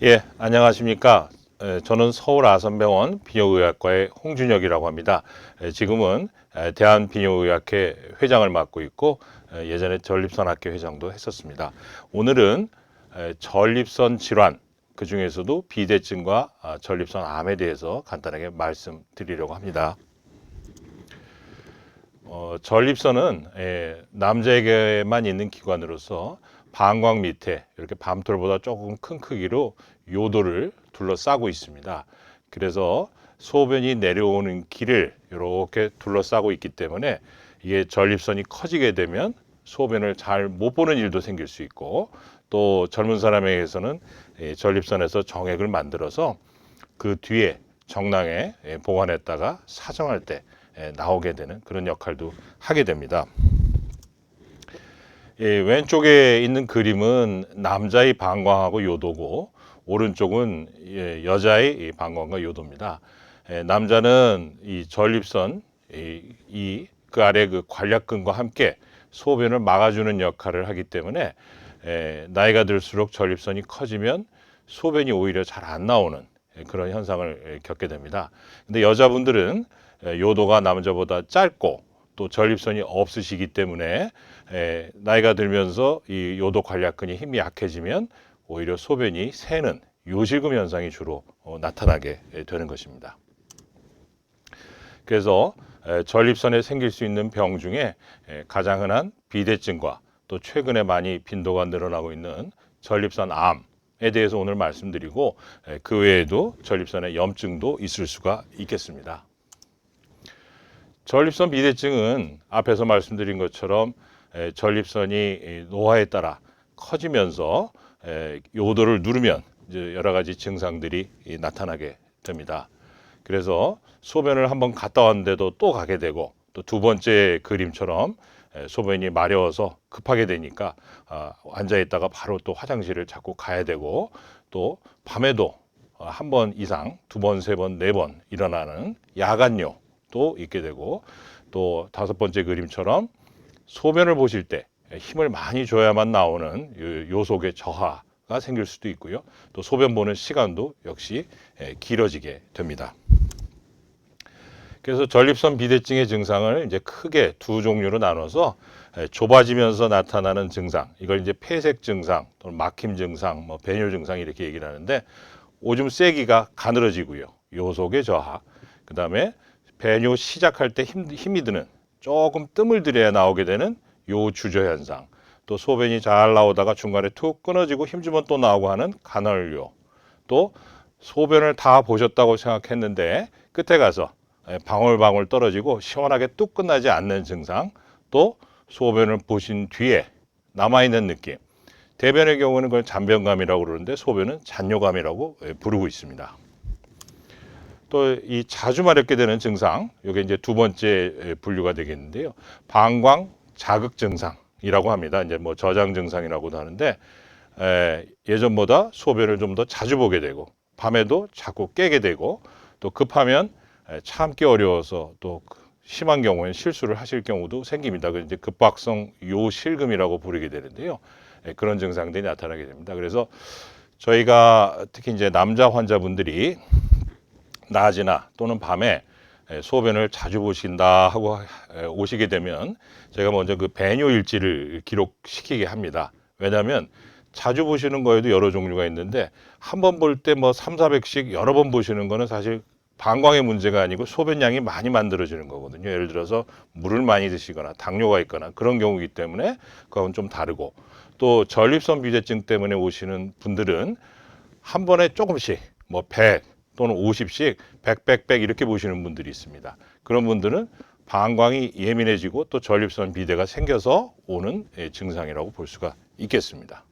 예, 안녕하십니까. 저는 서울 아산병원 비뇨의학과의 홍준혁이라고 합니다. 지금은 대한비뇨의학회 회장을 맡고 있고 예전에 전립선학회 회장도 했었습니다. 오늘은 전립선 질환, 그 중에서도 비대증과 전립선 암에 대해서 간단하게 말씀드리려고 합니다. 전립선은 남자에게만 있는 기관으로서 방광 밑에 이렇게 밤톨보다 조금 큰 크기로 요도를 둘러싸고 있습니다. 그래서 소변이 내려오는 길을 이렇게 둘러싸고 있기 때문에 이게 전립선이 커지게 되면 소변을 잘 못 보는 일도 생길 수 있고, 또 젊은 사람에게서는 전립선에서 정액을 만들어서 그 뒤에 정낭에 보관했다가 사정할 때 나오게 되는 그런 역할도 하게 됩니다. 왼쪽에 있는 그림은 남자의 방광하고 요도고, 오른쪽은 여자의 방광과 요도입니다. 남자는 이 전립선, 그 아래 그 관략근과 함께 소변을 막아주는 역할을 하기 때문에 나이가 들수록 전립선이 커지면 소변이 오히려 잘 안 나오는 그런 현상을 겪게 됩니다. 근데 여자분들은 요도가 남자보다 짧고 또 전립선이 없으시기 때문에 나이가 들면서 이 요도 관략근이 힘이 약해지면 오히려 소변이 새는 요실금 현상이 주로 나타나게 되는 것입니다. 그래서 전립선에 생길 수 있는 병 중에 가장 흔한 비대증과 또 최근에 많이 빈도가 늘어나고 있는 전립선 암에 대해서 오늘 말씀드리고, 그 외에도 전립선에 염증도 있을 수가 있겠습니다. 전립선 비대증은 앞에서 말씀드린 것처럼 전립선이 노화에 따라 커지면서 요도를 누르면 이제 여러 가지 증상들이 나타나게 됩니다. 그래서 소변을 한번 갔다 왔는데도 또 가게 되고, 또 두 번째 그림처럼 소변이 마려워서 급하게 되니까 앉아 있다가 바로 또 화장실을 자꾸 가야 되고, 또 밤에도 한 번 이상 두 번, 세 번, 네 번 일어나는 야간뇨도 있게 되고, 또 다섯 번째 그림처럼 소변을 보실 때 힘을 많이 줘야만 나오는 요속의 저하가 생길 수도 있고요. 또 소변 보는 시간도 역시 길어지게 됩니다. 그래서 전립선 비대증의 증상을 이제 크게 두 종류로 나눠서 좁아지면서 나타나는 증상, 이걸 이제 폐색 증상 또는 막힘 증상, 뭐 배뇨 증상 이렇게 얘기를 하는데, 오줌 세기가 가늘어지고요, 요속의 저하, 그 다음에 배뇨 시작할 때 힘이 드는, 조금 뜸을 들여야 나오게 되는 요주저 현상, 또 소변이 잘 나오다가 중간에 툭 끊어지고 힘주면 또 나오고 하는 간헐요, 또 소변을 다 보셨다고 생각했는데 끝에 가서 방울방울 떨어지고 시원하게 뚝 끝나지 않는 증상, 또 소변을 보신 뒤에 남아있는 느낌, 대변의 경우는 그걸 잔변감이라고 그러는데 소변은 잔뇨감이라고 부르고 있습니다. 또 이 자주 마렵게 되는 증상, 이게 이제 두 번째 분류가 되겠는데요. 방광 자극 증상이라고 합니다. 이제 뭐 저장 증상이라고도 하는데, 예전보다 소변을 좀 더 자주 보게 되고, 밤에도 자꾸 깨게 되고, 또 급하면 참기 어려워서 또 심한 경우에는 실수를 하실 경우도 생깁니다. 그래서 이제 급박성 요실금이라고 부르게 되는데요. 그런 증상들이 나타나게 됩니다. 그래서 저희가 특히 이제 남자 환자분들이 낮이나 또는 밤에 소변을 자주 보신다 하고 오시게 되면 제가 먼저 그 배뇨 일지를 기록시키게 합니다. 왜냐하면 자주 보시는 거에도 여러 종류가 있는데, 한 번 볼 때 뭐 3, 400씩 여러 번 보시는 거는 사실 방광의 문제가 아니고 소변량이 많이 만들어지는 거거든요. 예를 들어서 물을 많이 드시거나 당뇨가 있거나 그런 경우이기 때문에 그건 좀 다르고, 또 전립선 비대증 때문에 오시는 분들은 한 번에 조금씩 뭐 100 또는 50씩 100 이렇게 보시는 분들이 있습니다. 그런 분들은 방광이 예민해지고 또 전립선 비대가 생겨서 오는 증상이라고 볼 수가 있겠습니다.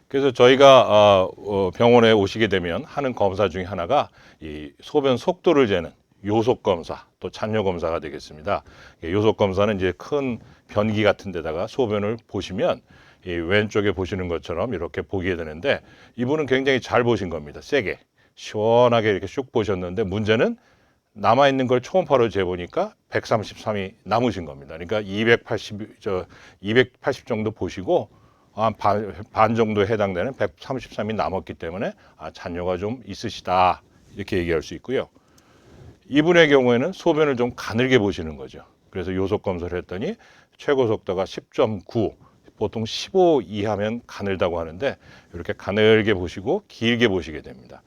그래서 저희가 병원에 오시게 되면 하는 검사 중에 하나가 이 소변 속도를 재는 요속 검사, 또 잔뇨 검사가 되겠습니다. 요속 검사는 이제 큰 변기 같은 데다가 소변을 보시면 이 왼쪽에 보시는 것처럼 이렇게 보게 되는데, 이분은 굉장히 잘 보신 겁니다. 세게 시원하게 이렇게 쑥 보셨는데, 문제는 남아있는 걸 초음파로 재보니까 133이 남으신 겁니다. 그러니까 280 정도 보시고 반 정도에 해당되는 133이 남았기 때문에 잔뇨가 좀 있으시다 이렇게 얘기할 수 있고요. 이분의 경우에는 소변을 좀 가늘게 보시는 거죠. 그래서 요속 검사를 했더니 최고 속도가 10.9, 보통 15 이하면 가늘다고 하는데 이렇게 가늘게 보시고 길게 보시게 됩니다.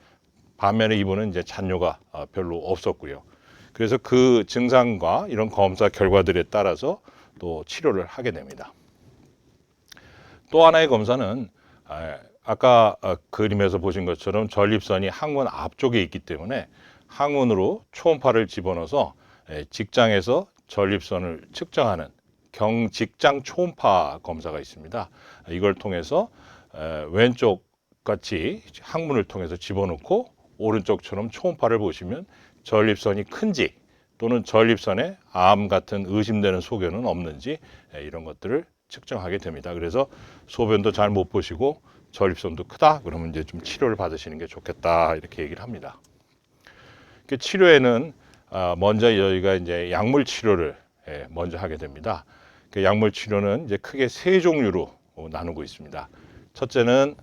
반면에 이분은 이제 잔뇨가 별로 없었고요. 그래서 그 증상과 이런 검사 결과들에 따라서 또 치료를 하게 됩니다. 또 하나의 검사는 아까 그림에서 보신 것처럼 전립선이 항문 앞쪽에 있기 때문에 항문으로 초음파를 집어넣어서 직장에서 전립선을 측정하는 경직장 초음파 검사가 있습니다. 이걸 통해서 왼쪽 같이 항문을 통해서 집어넣고 오른쪽처럼 초음파를 보시면 전립선이 큰지 또는 전립선에 암 같은 의심되는 소견은 없는지 이런 것들을 측정하게 됩니다. 그래서 소변도 잘 못 보시고 전립선도 크다 그러면 이제 좀 치료를 받으시는 게 좋겠다 이렇게 얘기를 합니다. 그 치료에는 먼저 저희가 이제 약물 치료를 먼저 하게 됩니다. 그 약물 치료는 이제 크게 세 종류로 나누고 있습니다. 첫째는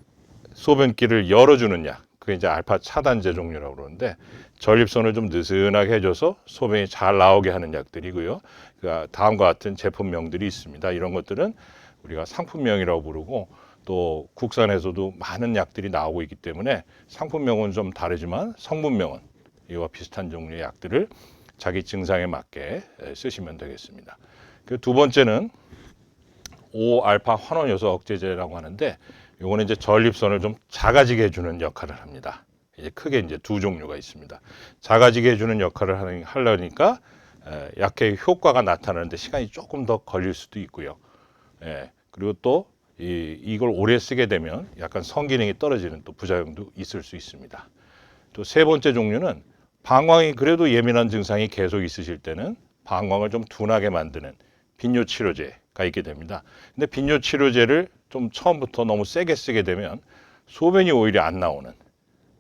소변기를 열어주는 약, 그게 이제 알파 차단제 종류라고 그러는데 전립선을 좀 느슨하게 해줘서 소변이 잘 나오게 하는 약들이고요. 그 다음과 같은 제품명들이 있습니다. 이런 것들은 우리가 상품명이라고 부르고 또 국산에서도 많은 약들이 나오고 있기 때문에 상품명은 좀 다르지만 성분명은 이와 비슷한 종류의 약들을 자기 증상에 맞게 쓰시면 되겠습니다. 그 두 번째는 5알파 환원 요소 억제제라고 하는데 요거는 이제 전립선을 좀 작아지게 해주는 역할을 합니다. 이제 크게 이제 두 종류가 있습니다. 작아지게 해주는 역할을 하려니까 약의 효과가 나타나는데 시간이 조금 더 걸릴 수도 있고요. 그리고 또 이걸 오래 쓰게 되면 약간 성기능이 떨어지는 또 부작용도 있을 수 있습니다. 또 세 번째 종류는 방광이 그래도 예민한 증상이 계속 있으실 때는 방광을 좀 둔하게 만드는 빈뇨 치료제가 있게 됩니다. 근데 빈뇨 치료제를 좀 처음부터 너무 세게 쓰게 되면 소변이 오히려 안 나오는,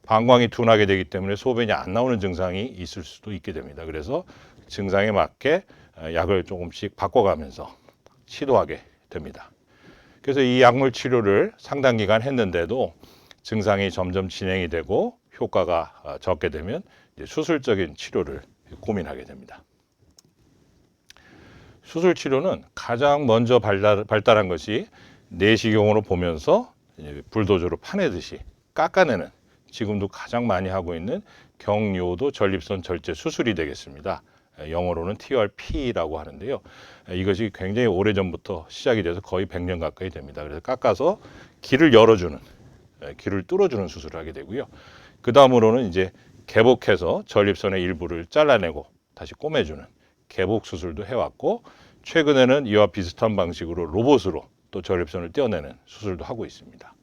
방광이 둔하게 되기 때문에 소변이 안 나오는 증상이 있을 수도 있게 됩니다. 그래서 증상에 맞게 약을 조금씩 바꿔가면서 시도하게 됩니다. 그래서 이 약물 치료를 상당 기간 했는데도 증상이 점점 진행이 되고 효과가 적게 되면 이제 수술적인 치료를 고민하게 됩니다. 수술 치료는 가장 먼저 발달한 것이 내시경으로 보면서 불도저로 파내듯이 깎아내는, 지금도 가장 많이 하고 있는 경요도 전립선 절제 수술이 되겠습니다. 영어로는 TURP라고 하는데요. 이것이 굉장히 오래전부터 시작이 돼서 거의 100년 가까이 됩니다. 그래서 깎아서 길을 열어주는, 길을 뚫어주는 수술을 하게 되고요. 그 다음으로는 이제 개복해서 전립선의 일부를 잘라내고 다시 꼬매주는 개복 수술도 해왔고, 최근에는 이와 비슷한 방식으로 로봇으로 또 전립선을 떼어내는 수술도 하고 있습니다.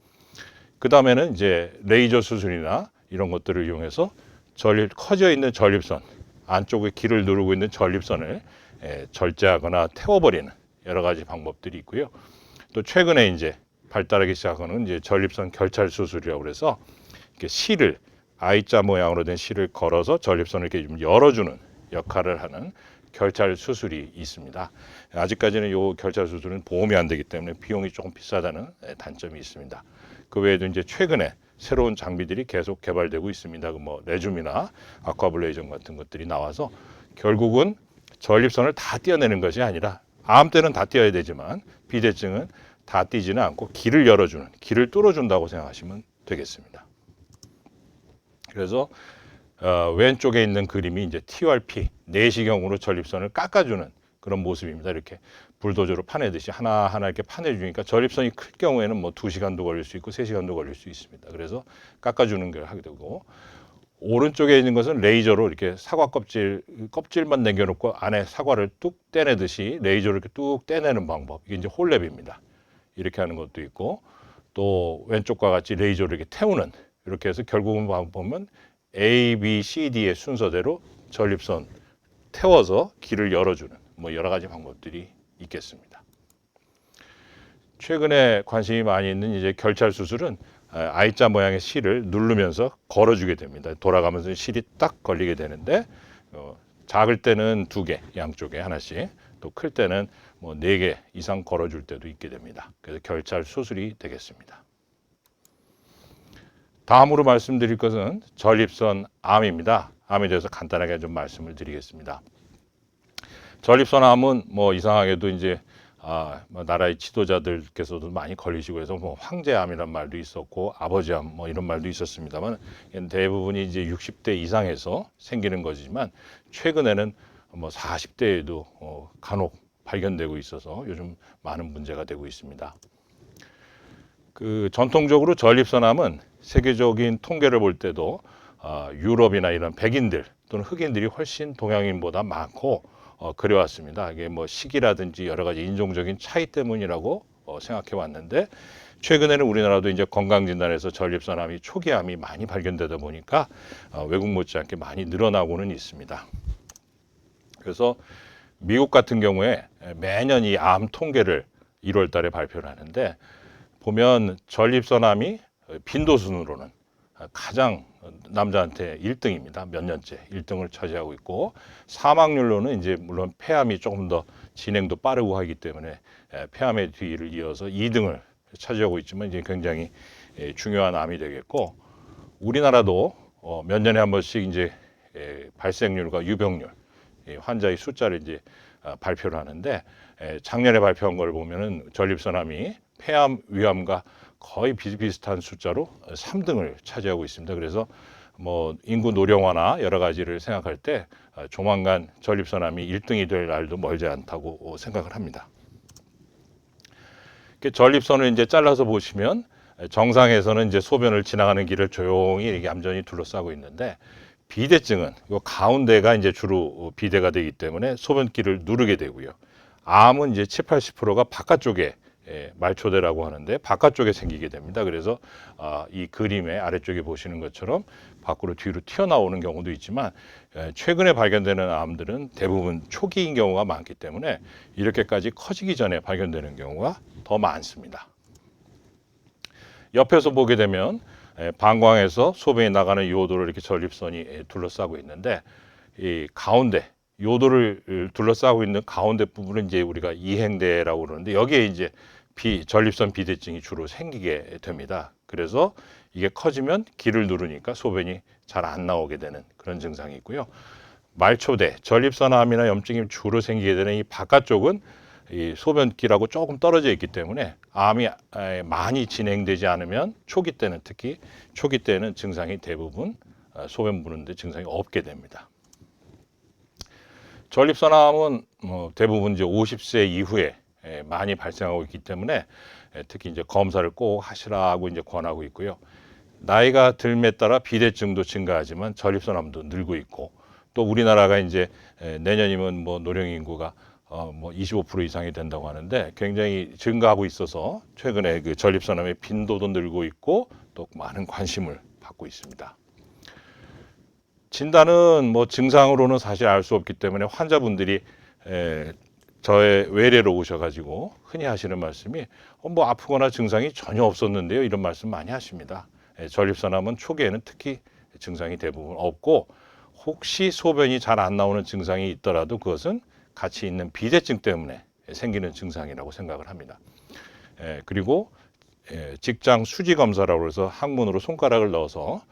그 다음에는 이제 레이저 수술이나 이런 것들을 이용해서 커져 있는 전립선 안쪽에 길을 누르고 있는 전립선을 절제하거나 태워버리는 여러 가지 방법들이 있고요. 또 최근에 이제 발달하기 시작하는 이제 전립선 결찰 수술이라고 그래서 이렇게 실을 I자 모양으로 된 실을 걸어서 전립선을 이렇게 좀 열어주는 역할을 하는 결찰 수술이 있습니다. 아직까지는 이 결찰 수술은 보험이 안 되기 때문에 비용이 조금 비싸다는 단점이 있습니다. 그 외에도 이제 최근에 새로운 장비들이 계속 개발되고 있습니다. 뭐 레줌이나 아쿠아블레이션 같은 것들이 나와서 결국은 전립선을 다 떼어내는 것이 아니라, 암 때는 다 떼어야 되지만 비대증은 다 떼지는 않고 길을 열어주는, 길을 뚫어준다고 생각하시면 되겠습니다. 그래서 왼쪽에 있는 그림이 이제 TURP, 내시경으로 전립선을 깎아주는 그런 모습입니다. 이렇게 불도저로 파내듯이 하나하나 이렇게 파내주니까 전립선이 클 경우에는 뭐 2시간도 걸릴 수 있고 3시간도 걸릴 수 있습니다. 그래서 깎아주는 걸 하게 되고, 오른쪽에 있는 것은 레이저로 이렇게 사과 껍질만 남겨놓고 안에 사과를 뚝 떼내듯이 레이저로 이렇게 뚝 떼내는 방법. 이게 이제 홀랩입니다. 이렇게 하는 것도 있고, 또 왼쪽과 같이 레이저로 이렇게 태우는, 이렇게 해서 결국은 보면 A, B, C, D의 순서대로 전립선 태워서 길을 열어주는 뭐 여러 가지 방법들이 있겠습니다. 최근에 관심이 많이 있는 이제 결찰 수술은 I자 모양의 실을 누르면서 걸어주게 됩니다. 돌아가면서 실이 딱 걸리게 되는데 작을 때는 2개, 양쪽에 하나씩, 또 클 때는 뭐 4개 이상 걸어줄 때도 있게 됩니다. 그래서 결찰 수술이 되겠습니다. 다음으로 말씀드릴 것은 전립선 암입니다. 암에 대해서 간단하게 좀 말씀을 드리겠습니다. 전립선 암은 뭐 이상하게도 이제 뭐 나라의 지도자들께서도 많이 걸리시고 해서 뭐 황제암이란 말도 있었고 아버지암 뭐 이런 말도 있었습니다만 대부분이 이제 60대 이상에서 생기는 것이지만 최근에는 뭐 40대에도 간혹 발견되고 있어서 요즘 많은 문제가 되고 있습니다. 그 전통적으로 전립선암은 세계적인 통계를 볼 때도 유럽이나 이런 백인들 또는 흑인들이 훨씬 동양인보다 많고 그래왔습니다. 이게 뭐 시기라든지 여러 가지 인종적인 차이 때문이라고 생각해 왔는데 최근에는 우리나라도 이제 건강진단에서 전립선암이 초기암이 많이 발견되다 보니까 외국 못지않게 많이 늘어나고는 있습니다. 그래서 미국 같은 경우에 매년 이 암 통계를 1월 달에 발표를 하는데 보면 전립선암이 빈도순으로는 가장 남자한테 1등입니다. 몇 년째 1등을 차지하고 있고 사망률로는 이제 물론 폐암이 조금 더 진행도 빠르고 하기 때문에 폐암의 뒤를 이어서 2등을 차지하고 있지만 이제 굉장히 중요한 암이 되겠고 우리나라도 몇 년에 한 번씩 이제 발생률과 유병률 환자의 숫자를 이제 발표를 하는데 작년에 발표한 걸 보면은 전립선암이 폐암, 위암과 거의 비슷비슷한 숫자로 3등을 차지하고 있습니다. 그래서 뭐 인구 노령화나 여러 가지를 생각할 때 조만간 전립선암이 1등이 될 날도 멀지 않다고 생각을 합니다. 전립선을 이제 잘라서 보시면 정상에서는 이제 소변을 지나가는 길을 조용히 이렇게 얌전히 둘러싸고 있는데 비대증은 이 가운데가 이제 주로 비대가 되기 때문에 소변길을 누르게 되고요. 암은 이제 7, 80%가 바깥쪽에 말초대라고 하는데 바깥쪽에 생기게 됩니다. 그래서 이 그림의 아래쪽에 보시는 것처럼 밖으로 뒤로 튀어나오는 경우도 있지만 최근에 발견되는 암들은 대부분 초기인 경우가 많기 때문에 이렇게까지 커지기 전에 발견되는 경우가 더 많습니다. 옆에서 보게 되면 방광에서 소변이 나가는 요도를 이렇게 전립선이 둘러싸고 있는데 이 가운데 요도를 둘러싸고 있는 가운데 부분은 이제 우리가 이행대라고 그러는데 여기에 이제 전립선 비대증이 주로 생기게 됩니다. 그래서 이게 커지면 기를 누르니까 소변이 잘 안 나오게 되는 그런 증상이 있고요. 말초대, 전립선암이나 염증이 주로 생기게 되는 이 바깥쪽은 이 소변길하고 조금 떨어져 있기 때문에 암이 많이 진행되지 않으면 초기 때는 특히 초기 때는 증상이 대부분 소변 부는데 증상이 없게 됩니다. 전립선암은 대부분 이제 50세 이후에 많이 발생하고 있기 때문에 특히 이제 검사를 꼭 하시라고 이제 권하고 있고요. 나이가 들에 따라 비대증도 증가하지만 전립선암도 늘고 있고 또 우리나라가 이제 내년이면 뭐 노령 인구가 뭐 25% 이상이 된다고 하는데 굉장히 증가하고 있어서 최근에 그 전립선암의 빈도도 늘고 있고 또 많은 관심을 받고 있습니다. 진단은 뭐 증상으로는 사실 알 수 없기 때문에 환자분들이 저의 외래로 오셔가지고 흔히 하시는 말씀이 뭐 아프거나 증상이 전혀 없었는데요 이런 말씀 많이 하십니다. 전립선암은 초기에는 특히 증상이 대부분 없고 혹시 소변이 잘 안 나오는 증상이 있더라도 그것은 같이 있는 비대증 때문에 생기는 증상이라고 생각을 합니다. 그리고 직장 수지 검사라고 해서 항문으로 손가락을 넣어서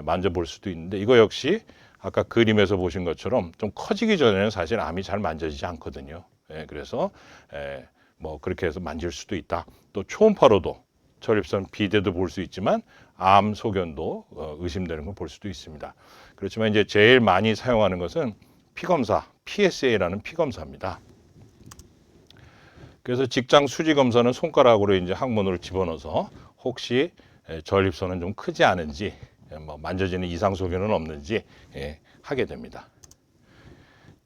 만져볼 수도 있는데 이거 역시 아까 그림에서 보신 것처럼 좀 커지기 전에는 사실 암이 잘 만져지지 않거든요. 그래서 뭐 그렇게 해서 만질 수도 있다. 또 초음파로도 전립선 비대도 볼 수 있지만 암 소견도 의심되는 걸 볼 수도 있습니다. 그렇지만 이제 제일 많이 사용하는 것은 피검사, PSA라는 피검사입니다. 그래서 직장 수지 검사는 손가락으로 이제 항문으로 집어넣어서 혹시 전립선은 좀 크지 않은지 뭐 만져지는 이상 소견은 없는지 하게 됩니다.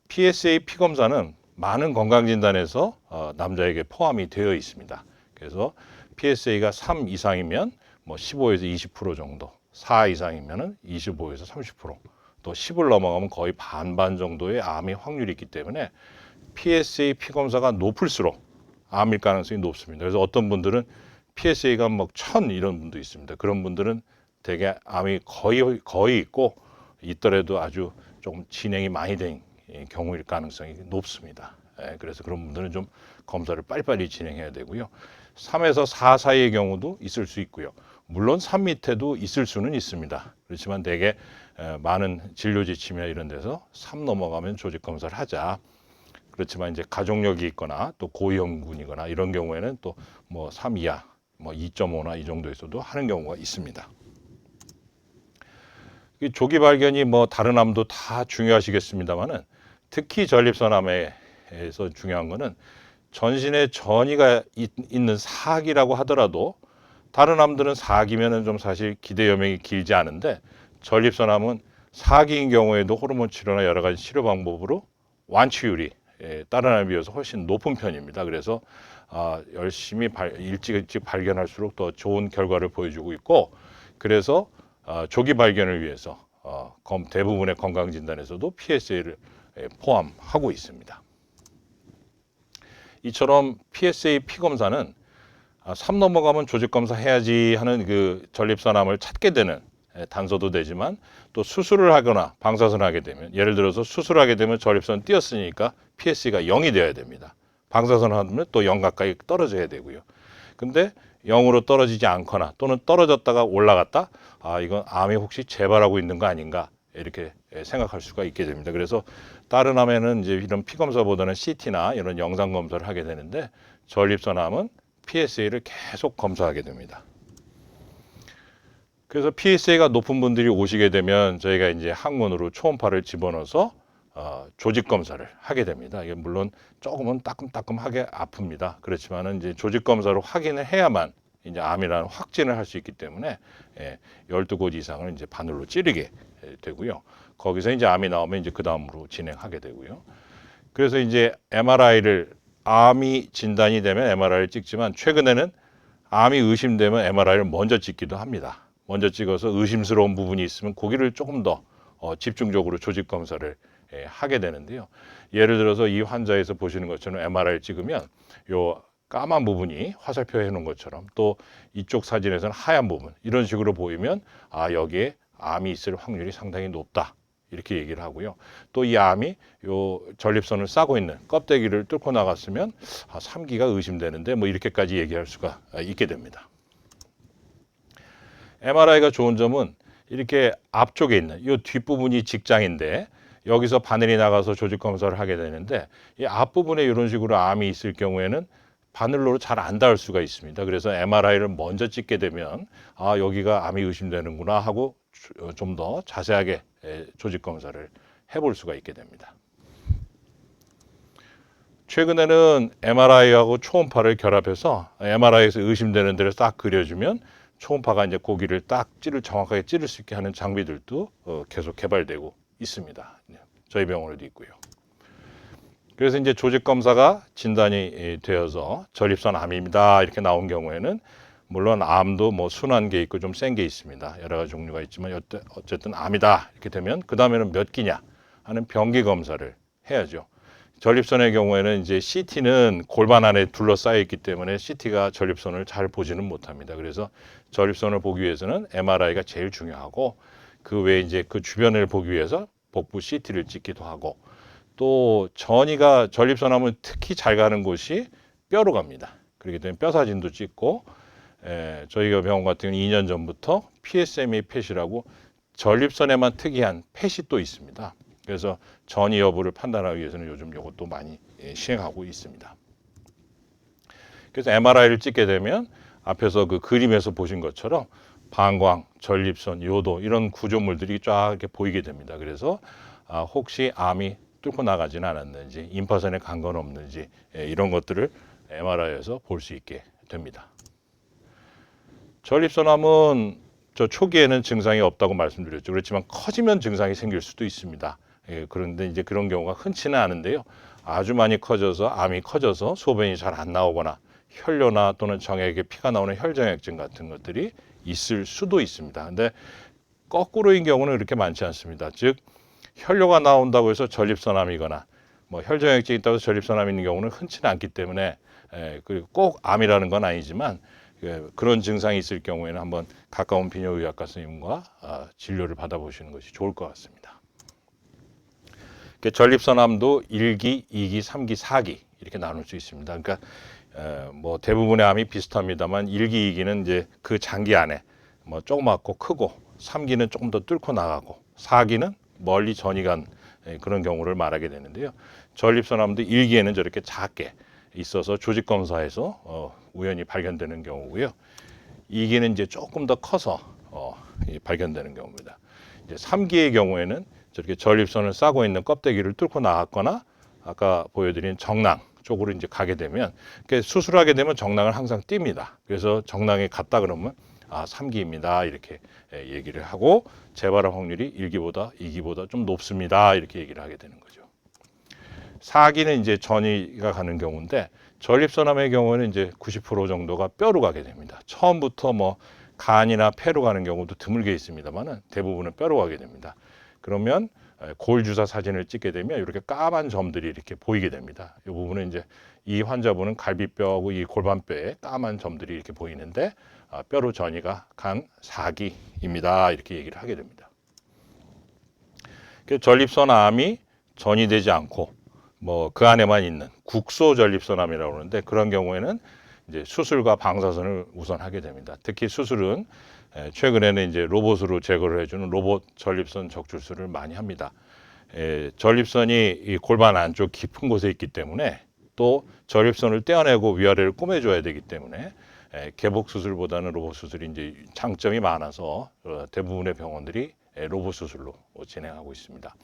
PSA 피검사는 많은 건강진단에서 남자에게 포함이 되어 있습니다. 그래서 PSA가 3 이상이면 뭐 15에서 20% 정도, 4 이상이면 25에서 30%, 또 10을 넘어가면 거의 반반 정도의 암의 확률이 있기 때문에 PSA 피검사가 높을수록 암일 가능성이 높습니다. 그래서 어떤 분들은 PSA가 막 1000 이런 분도 있습니다. 그런 분들은 대개 암이 거의 있고 있더라도 아주 조금 진행이 많이 된 경우일 가능성이 높습니다. 그래서 그런 분들은 좀 검사를 빨리빨리 진행해야 되고요. 3에서 4 사이의 경우도 있을 수 있고요. 물론 3 밑에도 있을 수는 있습니다. 그렇지만 대개 많은 진료 지침이나 이런 데서 3 넘어가면 조직 검사를 하자. 그렇지만 이제 가족력이 있거나 또 고위험군이거나 이런 경우에는 또 뭐 3 이하, 뭐 2.5나 이 정도에서도 하는 경우가 있습니다. 이 조기 발견이 뭐 다른 암도 다 중요하시겠습니다만은 특히 전립선암에서 중요한 거는 전신에 전이가 있는 사기라고 하더라도 다른 암들은 사기면은 좀 사실 기대 여명이 길지 않은데 전립선암은 사기인 경우에도 호르몬 치료나 여러 가지 치료 방법으로 완치율이 다른 암에 비해서 훨씬 높은 편입니다. 그래서 열심히 일찍 발견할수록 더 좋은 결과를 보여주고 있고, 그래서 조기 발견을 위해서 대부분의 건강진단에서도 PSA를 포함하고 있습니다. 이처럼 PSA 피검사는 3 넘어가면 조직검사 해야지 하는 그 전립선암을 찾게 되는 단서도 되지만, 또 수술을 하거나 방사선을 하게 되면, 예를 들어서 수술하게 되면 전립선 띄었으니까 PSA가 0이 되어야 됩니다. 방사선을 하면 또 0 가까이 떨어져야 되고요. 근데 0으로 떨어지지 않거나 또는 떨어졌다가 올라갔다, 이건 암이 혹시 재발하고 있는 거 아닌가 이렇게 생각할 수가 있게 됩니다. 그래서 다른 암에는 이제 이런 피검사보다는 CT나 이런 영상 검사를 하게 되는데, 전립선암은 PSA를 계속 검사하게 됩니다. 그래서 PSA가 높은 분들이 오시게 되면 저희가 이제 항문으로 초음파를 집어넣어서 조직 검사를 하게 됩니다. 이게 물론 조금은 따끔따끔하게 아픕니다. 그렇지만은 이제 조직 검사로 확인을 해야만 이제 암이라는 확진을 할 수 있기 때문에 12곳 이상을 이제 바늘로 찌르게 되고요. 거기서 이제 암이 나오면 이제 그 다음으로 진행하게 되고요. 그래서 이제 MRI를, 암이 진단이 되면 MRI를 찍지만 최근에는 암이 의심되면 MRI를 먼저 찍기도 합니다. 먼저 찍어서 의심스러운 부분이 있으면 거기를 조금 더 집중적으로 조직 검사를 하게 되는데요. 예를 들어서 이 환자에서 보시는 것처럼 MRI를 찍으면 요 까만 부분이 화살표 해놓은 것처럼, 또 이쪽 사진에서는 하얀 부분, 이런 식으로 보이면 여기에 암이 있을 확률이 상당히 높다 이렇게 얘기를 하고요. 또 이 암이 요 전립선을 싸고 있는 껍데기를 뚫고 나갔으면 3기가 의심되는데 뭐 이렇게까지 얘기할 수가 있게 됩니다. MRI가 좋은 점은 이렇게 앞쪽에 있는 이 뒷부분이 직장인데, 여기서 바늘이 나가서 조직 검사를 하게 되는데, 이 앞부분에 이런 식으로 암이 있을 경우에는 바늘로 잘 안 닿을 수가 있습니다. 그래서 MRI를 먼저 찍게 되면 여기가 암이 의심되는구나 하고 좀 더 자세하게 조직 검사를 해볼 수가 있게 됩니다. 최근에는 MRI하고 초음파를 결합해서 MRI에서 의심되는 데를 딱 그려주면 초음파가 이제 고기를 딱 정확하게 찌를 수 있게 하는 장비들도 계속 개발되고 있습니다. 저희 병원에도 있고요. 그래서 이제 조직 검사가 진단이 되어서 전립선 암입니다 이렇게 나온 경우에는, 물론 암도 뭐 순한 게 있고 좀 센 게 있습니다. 여러 가지 종류가 있지만 어쨌든 암이다 이렇게 되면 그 다음에는 몇 기냐 하는 병기 검사를 해야죠. 전립선의 경우에는 이제 CT는 골반 안에 둘러싸여 있기 때문에 CT가 전립선을 잘 보지는 못합니다. 그래서 전립선을 보기 위해서는 MRI가 제일 중요하고, 그 외에 이제 그 주변을 보기 위해서 복부 CT를 찍기도 하고, 또 전립선하면 특히 잘 가는 곳이 뼈로 갑니다. 그렇기 때문에 뼈 사진도 찍고, 저희가 병원 같은 경우는 2년 전부터 PSMA 펫이라고 전립선에만 특이한 펫이 또 있습니다. 그래서 전이 여부를 판단하기 위해서는 요즘 이것도 많이 시행하고 있습니다. 그래서 MRI를 찍게 되면 앞에서 그 그림에서 보신 것처럼 방광, 전립선, 요도 이런 구조물들이 쫙 이렇게 보이게 됩니다. 그래서 혹시 암이 뚫고 나가지는 않았는지, 임파선에 간 건 없는지 이런 것들을 MRI에서 볼 수 있게 됩니다. 전립선암은 저 초기에는 증상이 없다고 말씀드렸죠. 그렇지만 커지면 증상이 생길 수도 있습니다. 그런데 이제 그런 경우가 흔치는 않은데요. 아주 많이 커져서, 암이 커져서 소변이 잘 안 나오거나 혈뇨나 또는 정액에 피가 나오는 혈정액증 같은 것들이 있을 수도 있습니다. 근데 거꾸로인 경우는 그렇게 많지 않습니다. 즉 혈뇨가 나온다고 해서 전립선암이거나 뭐 혈정액증이 있다고 해서 전립선암이 있는 경우는 흔치는 않기 때문에, 그리고 꼭 암이라는 건 아니지만 그런 증상이 있을 경우에는 한번 가까운 비뇨의학과 선생님과 진료를 받아보시는 것이 좋을 것 같습니다. 전립선암도 1기, 2기, 3기, 4기 이렇게 나눌 수 있습니다. 그러니까 뭐 대부분의 암이 비슷합니다만 1기, 2기는 이제 그 장기 안에 뭐 조그맣고 크고, 3기는 조금 더 뚫고 나가고, 4기는 멀리 전이 간 그런 경우를 말하게 되는데요. 전립선암도 1기에는 저렇게 작게 있어서 조직 검사에서 우연히 발견되는 경우고요. 2기는 이제 조금 더 커서 발견되는 경우입니다. 이제 3기의 경우에는 저렇게 전립선을 싸고 있는 껍데기를 뚫고 나갔거나 아까 보여드린 정낭 쪽으로 이제 가게 되면, 수술하게 되면 정낭을 항상 띱니다. 그래서 정낭에 갔다 그러면 3기입니다 이렇게 얘기를 하고, 재발할 확률이 1기보다 2기보다 좀 높습니다 이렇게 얘기를 하게 되는 거죠. 4기는 이제 전이가 가는 경우인데, 전립선암의 경우는 이제 90% 정도가 뼈로 가게 됩니다. 처음부터 뭐 간이나 폐로 가는 경우도 드물게 있습니다만은 대부분은 뼈로 가게 됩니다. 그러면 골 주사 사진을 찍게 되면 이렇게 까만 점들이 이렇게 보이게 됩니다. 이 부분은 이제 이 환자분은 갈비뼈하고 이 골반뼈에 까만 점들이 이렇게 보이는데 뼈로 전이가 간 4기입니다 이렇게 얘기를 하게 됩니다. 전립선암이 전이 되지 않고 뭐 그 안에만 있는 국소 전립선암이라고 그러는데, 그런 경우에는 이제 수술과 방사선을 우선 하게 됩니다. 특히 수술은 최근에는 이제 로봇으로 제거를 해주는 로봇 전립선 적출술을 많이 합니다. 전립선이 이 골반 안쪽 깊은 곳에 있기 때문에, 또 전립선을 떼어내고 위아래를 꼬매줘야 되기 때문에 개복 수술보다는 로봇 수술이 이제 장점이 많아서 대부분의 병원들이 로봇 수술로 진행하고 있습니다.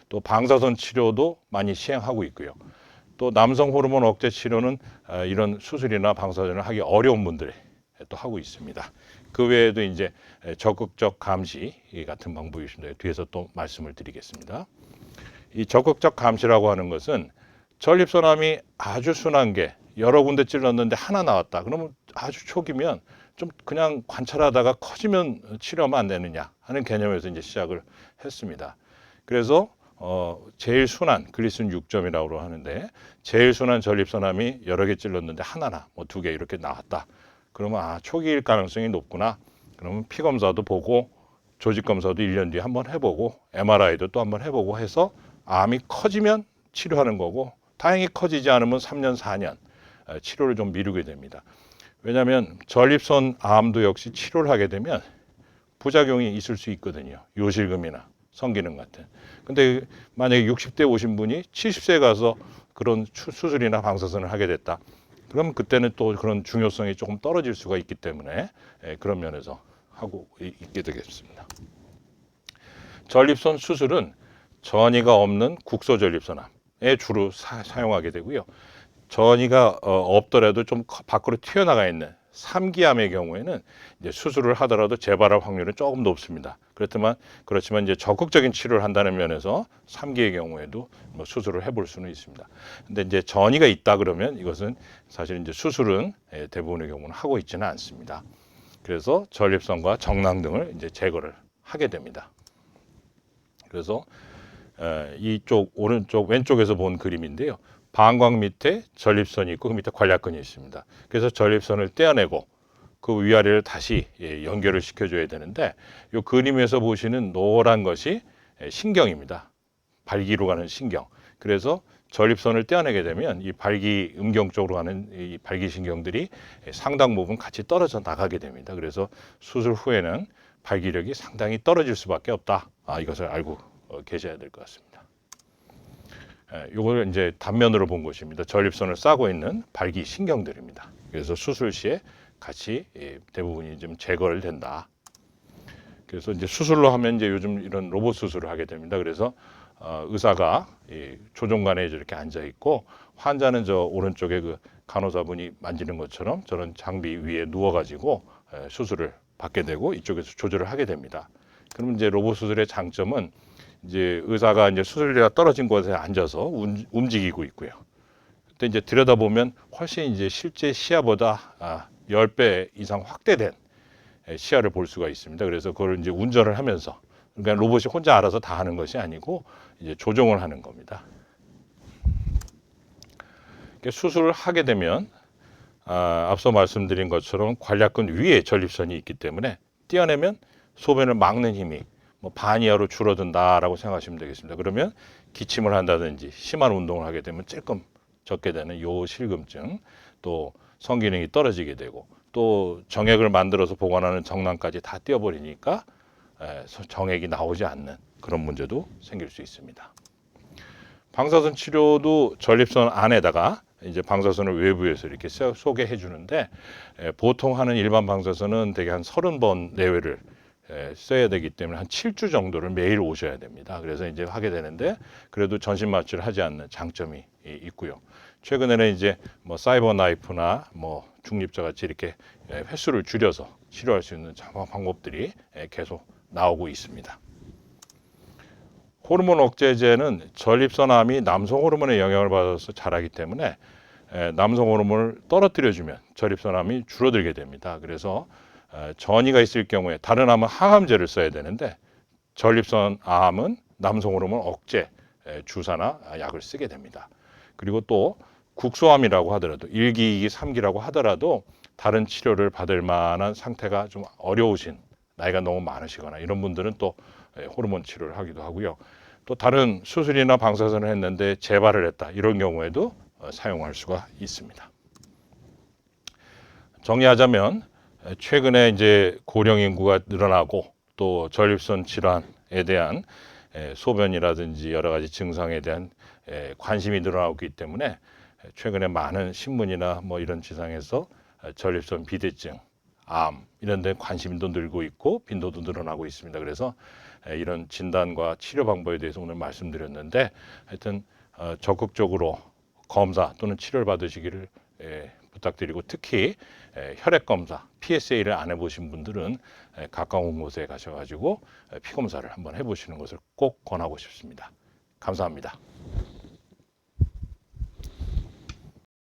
또 방사선 치료도 많이 시행하고 있고요. 또 남성 호르몬 억제 치료는 이런 수술이나 방사선을 하기 어려운 분들이 또 하고 있습니다. 그 외에도 이제 적극적 감시 같은 방법이 있습니다. 뒤에서 또 말씀을 드리겠습니다. 이 적극적 감시라고 하는 것은 전립선암이 아주 순한 게 여러 군데 찔렀는데 하나 나왔다. 그러면 아주 초기면 좀 그냥 관찰하다가 커지면 치료하면 안 되느냐 하는 개념에서 이제 시작을 했습니다. 그래서 제일 순한 글리슨 6점이라고 하는데, 제일 순한 전립선암이 여러 개 찔렀는데 하나나 뭐 2개 이렇게 나왔다. 그러면 초기일 가능성이 높구나. 그러면 피 검사도 보고 조직 검사도 1년 뒤에 한번 해보고 MRI도 또 한번 해보고 해서 암이 커지면 치료하는 거고, 다행히 커지지 않으면 3년, 4년 치료를 좀 미루게 됩니다. 왜냐하면 전립선 암도 역시 치료를 하게 되면 부작용이 있을 수 있거든요. 요실금이나 성기능 같은. 근데 만약에 60대 오신 분이 70세 가서 그런 수술이나 방사선을 하게 됐다. 그럼 그때는 또 그런 중요성이 조금 떨어질 수가 있기 때문에 그런 면에서 하고 있게 되겠습니다. 전립선 수술은 전이가 없는 국소전립선암에 주로 사용하게 되고요. 전이가 없더라도 좀 밖으로 튀어나가 있는 3기암의 경우에는 이제 수술을 하더라도 재발할 확률은 조금 높습니다. 그렇지만 이제 적극적인 치료를 한다는 면에서 3기의 경우에도 뭐 수술을 해볼 수는 있습니다. 근데 이제 전이가 있다 그러면 이것은 사실 이제 수술은 대부분의 경우는 하고 있지는 않습니다. 그래서 전립선과 정낭 등을 이제 제거를 하게 됩니다. 그래서 이쪽 오른쪽 왼쪽에서 본 그림인데요. 방광 밑에 전립선이 있고 그 밑에 관략근이 있습니다. 그래서 전립선을 떼어내고 그 위아래를 다시 연결을 시켜줘야 되는데, 이 그림에서 보시는 노란 것이 신경입니다. 발기로 가는 신경. 그래서 전립선을 떼어내게 되면 이 발기 음경 쪽으로 가는 이 발기신경들이 상당 부분 같이 떨어져 나가게 됩니다. 그래서 수술 후에는 발기력이 상당히 떨어질 수밖에 없다. 이것을 알고 계셔야 될 것 같습니다. 이걸 이제 단면으로 본 것입니다. 전립선을 싸고 있는 발기 신경들입니다. 그래서 수술 시에 같이 대부분이 좀 제거를 된다. 그래서 이제 수술로 하면 이제 요즘 이런 로봇 수술을 하게 됩니다. 그래서 의사가 조종관에 이렇게 앉아 있고, 환자는 저 오른쪽에 그 간호사분이 만지는 것처럼 저런 장비 위에 누워가지고 수술을 받게 되고 이쪽에서 조절을 하게 됩니다. 그러면 이제 로봇 수술의 장점은 이제 의사가 이제 수술대가 떨어진 곳에 앉아서 움직이고 있고요. 그때 이제 들여다보면 훨씬 이제 실제 시야보다 10배 이상 확대된 시야를 볼 수가 있습니다. 그래서 그걸 이제 운전을 하면서, 그러니까 로봇이 혼자 알아서 다 하는 것이 아니고 이제 조종을 하는 겁니다. 수술을 하게 되면 앞서 말씀드린 것처럼 관략근 위에 전립선이 있기 때문에 떼어내면 소변을 막는 힘이 반 이하로 줄어든다라고 생각하시면 되겠습니다. 그러면 기침을 한다든지 심한 운동을 하게 되면 조금 적게 되는 요실금증, 또 성기능이 떨어지게 되고 또 정액을 만들어서 보관하는 정낭까지 다 띄어버리니까 정액이 나오지 않는 그런 문제도 생길 수 있습니다. 방사선 치료도 전립선 안에다가 이제 방사선을 외부에서 이렇게 쏘게 해주는데 보통 하는 일반 방사선은 대개 한 30번 내외를 써야 되기 때문에 한 7주 정도를 매일 오셔야 됩니다. 그래서 이제 하게 되는데 그래도 전신 마취를 하지 않는 장점이 있고요. 최근에는 이제 뭐 사이버 나이프나 뭐 중립자 같이 이렇게 횟수를 줄여서 치료할 수 있는 방법들이 계속 나오고 있습니다. 호르몬 억제제는 전립선암이 남성 호르몬의 영향을 받아서 자라기 때문에 남성 호르몬을 떨어뜨려주면 전립선암이 줄어들게 됩니다. 그래서 전이가 있을 경우에 다른 암은 항암제를 써야 되는데 전립선암은 남성 호르몬 억제 주사나 약을 쓰게 됩니다. 그리고 또 국소암이라고 하더라도 1기, 2기, 3기라고 하더라도 다른 치료를 받을 만한 상태가 좀 어려우신 나이가 너무 많으시거나 이런 분들은 또 호르몬 치료를 하기도 하고요. 또 다른 수술이나 방사선을 했는데 재발을 했다 이런 경우에도 사용할 수가 있습니다. 정리하자면 최근에 이제 고령 인구가 늘어나고 또 전립선 질환에 대한 소변이라든지 여러 가지 증상에 대한 관심이 늘어나고 있기 때문에 최근에 많은 신문이나 뭐 이런 지상에서 전립선 비대증, 암 이런 데 관심도 늘고 있고 빈도도 늘어나고 있습니다. 그래서 이런 진단과 치료 방법에 대해서 오늘 말씀드렸는데 하여튼 적극적으로 검사 또는 치료를 받으시기를 부탁드리고 특히 혈액 검사, PSA를 안 해보신 분들은 가까운 곳에 가셔가지고 피 검사를 한번 해보시는 것을 꼭 권하고 싶습니다. 감사합니다.